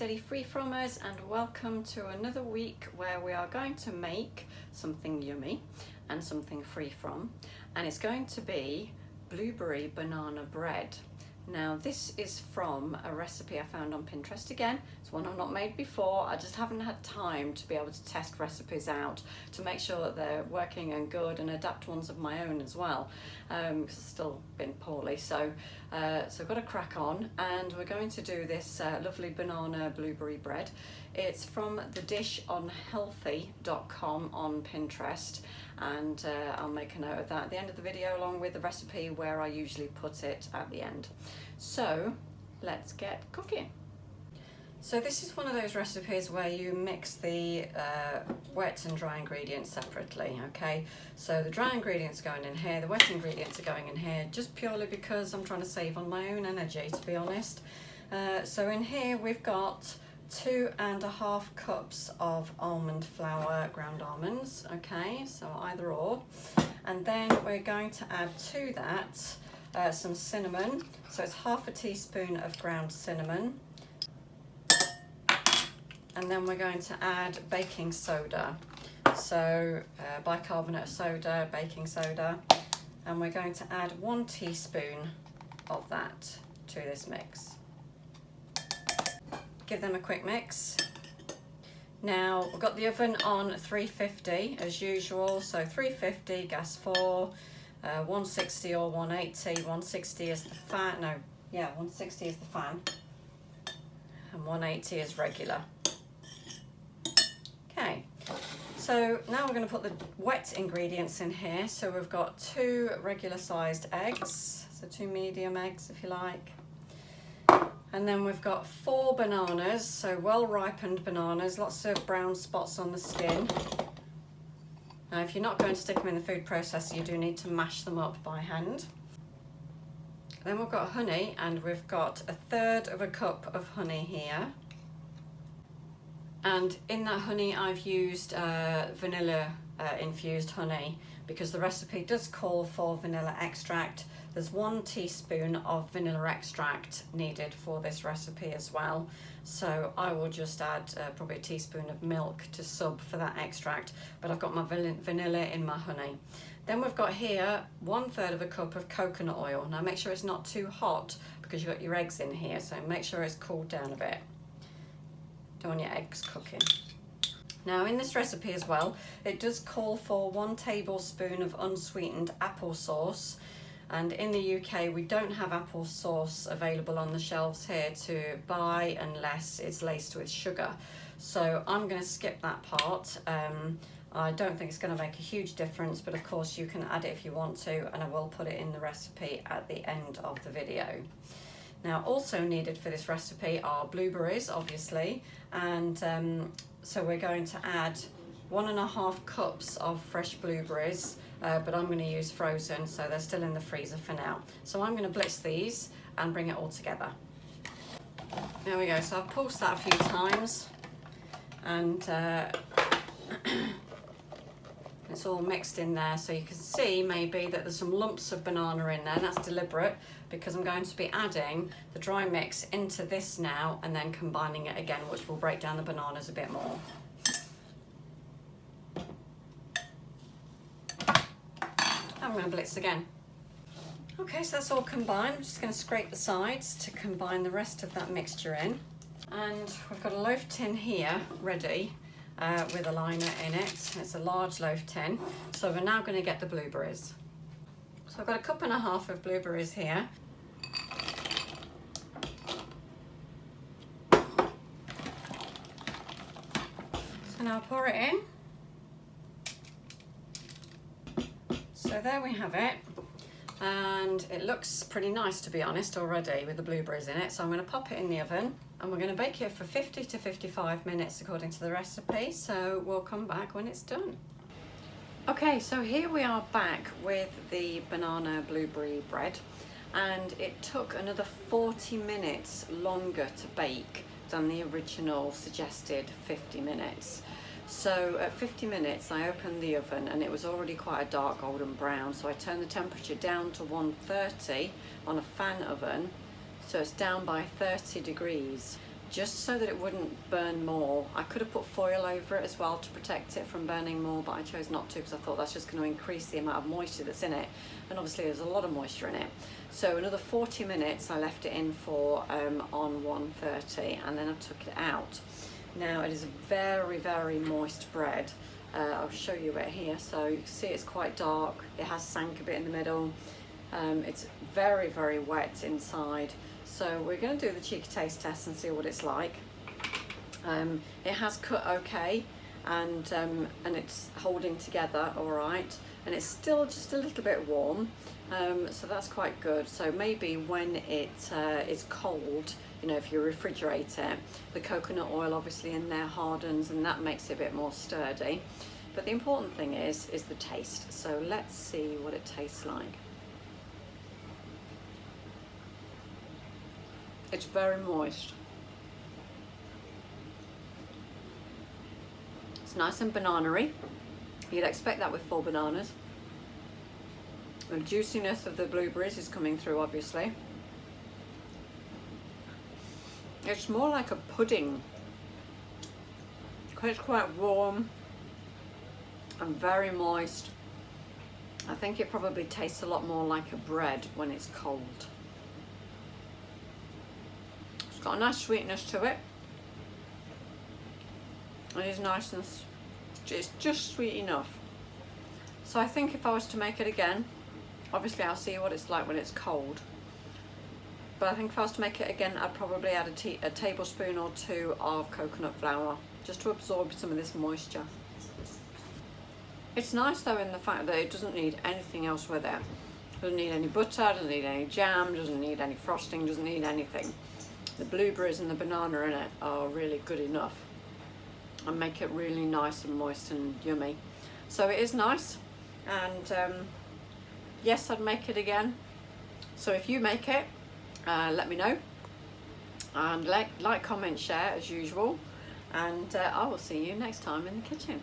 steady Freefrommers, and welcome to another week where we are going to make something yummy and something free from, and it's going to be blueberry banana bread. Now this is from a recipe I found on Pinterest. Again, it's one I've not made before. I just haven't had time to be able to test recipes out to make sure that they're working and good, and adapt ones of my own as well, because I've still been poorly. So I've got to crack on, and we're going to do this lovely banana blueberry bread. It's from the dish on healthy.com on Pinterest, and I'll make a note of that at the end of the video, along with the recipe where I usually put it at the end. So let's get cooking. So this is one of those recipes where you mix the wet and dry ingredients separately, okay? So the dry ingredients are going in here, the wet ingredients are going in here, just purely because I'm trying to save on my own energy, to be honest. So in here we've got 2.5 cups of almond flour, ground almonds, okay, so either or. And then we're going to add to that some cinnamon, so it's half a teaspoon of ground cinnamon. And then we're going to add baking soda, so bicarbonate of soda, baking soda, and we're going to add 1 teaspoon of that to this mix. Give them a quick mix. Now we've got the oven on 350 as usual, so 350, gas 4, 160 or 180. 160 is the fan, 160 is the fan, and 180 is regular. Okay, so now we're going to put the wet ingredients in here. So we've got 2 regular sized eggs, so 2 medium eggs if you like. And then we've got 4 bananas, so well ripened bananas, lots of brown spots on the skin. Now if you're not going to stick them in the food processor, you do need to mash them up by hand. Then we've got honey, and we've got 1/3 cup of honey here. And in that honey I've used vanilla infused honey, because the recipe does call for vanilla extract. There's 1 teaspoon of vanilla extract needed for this recipe as well. So I will just add probably a teaspoon of milk to sub for that extract, but I've got my vanilla in my honey. Then we've got here 1/3 cup of coconut oil. Now make sure it's not too hot, because you've got your eggs in here, so make sure it's cooled down a bit. Don't want your eggs cooking. Now in this recipe as well, it does call for 1 tablespoon of unsweetened applesauce. And in the UK, we don't have applesauce available on the shelves here to buy unless it's laced with sugar. So I'm going to skip that part. I don't think it's going to make a huge difference, but of course you can add it if you want to, and I will put it in the recipe at the end of the video. Now also needed for this recipe are blueberries, obviously, and so we're going to add 1.5 cups of fresh blueberries, but I'm going to use frozen, so they're still in the freezer for now. So I'm going to blitz these and bring it all together. There we go, so I've pulsed that a few times, and it's all mixed in there, so you can see maybe that there's some lumps of banana in there, and that's deliberate because I'm going to be adding the dry mix into this now and then combining it again, which will break down the bananas a bit more. I'm going to blitz again. Okay, so that's all combined. I'm just going to scrape the sides to combine the rest of that mixture in. And we've got a loaf tin here ready with a liner in it. It's a large loaf tin. So we're now going to get the blueberries. So I've got 1.5 cups of blueberries here. So now I'll pour it in. So there we have it, and it looks pretty nice, to be honest, already with the blueberries in it. So I'm going to pop it in the oven, and we're going to bake it for 50 to 55 minutes according to the recipe, so we'll come back when it's done. Okay, so here we are back with the banana blueberry bread, and it took another 40 minutes longer to bake than the original suggested 50 minutes. So at 50 minutes I opened the oven and it was already quite a dark golden brown, so I turned the temperature down to 130 on a fan oven, so it's down by 30 degrees. just so that it wouldn't burn more. I could have put foil over it as well to protect it from burning more, but I chose not to because I thought that's just going to increase the amount of moisture that's in it, and obviously there's a lot of moisture in it. So another 40 minutes I left it in for on 130, and then I took it out. Now it is a very, very moist bread. I'll show you it here. So you can see it's quite dark, it has sank a bit in the middle, it's very, very wet inside. So we're going to do the cheeky taste test and see what it's like. It has cut okay, and it's holding together all right, and it's still just a little bit warm, so that's quite good. So maybe when it is cold, you know, if you refrigerate it, the coconut oil obviously in there hardens, and that makes it a bit more sturdy. But the important thing is the taste. So let's see what it tastes like. It's very moist. It's nice and banana-y. You'd expect that with full bananas. The juiciness of the blueberries is coming through, obviously. It's more like a pudding. It's quite warm and very moist. I think it probably tastes a lot more like a bread when it's cold. Got a nice sweetness to it. It is nice and it's just sweet enough. So I think if I was to make it again, obviously I'll see what it's like when it's cold, but I think if I was to make it again, I'd probably add a tablespoon or two of coconut flour just to absorb some of this moisture. It's nice though in the fact that it doesn't need anything else with it. Doesn't need any butter, doesn't need any jam, doesn't need any frosting, doesn't need anything. The blueberries and the banana in it are really good enough and make it really nice and moist and yummy. So it is nice, and yes, I'd make it again. So if you make it, let me know, and like, comment, share as usual, and I will see you next time in the kitchen.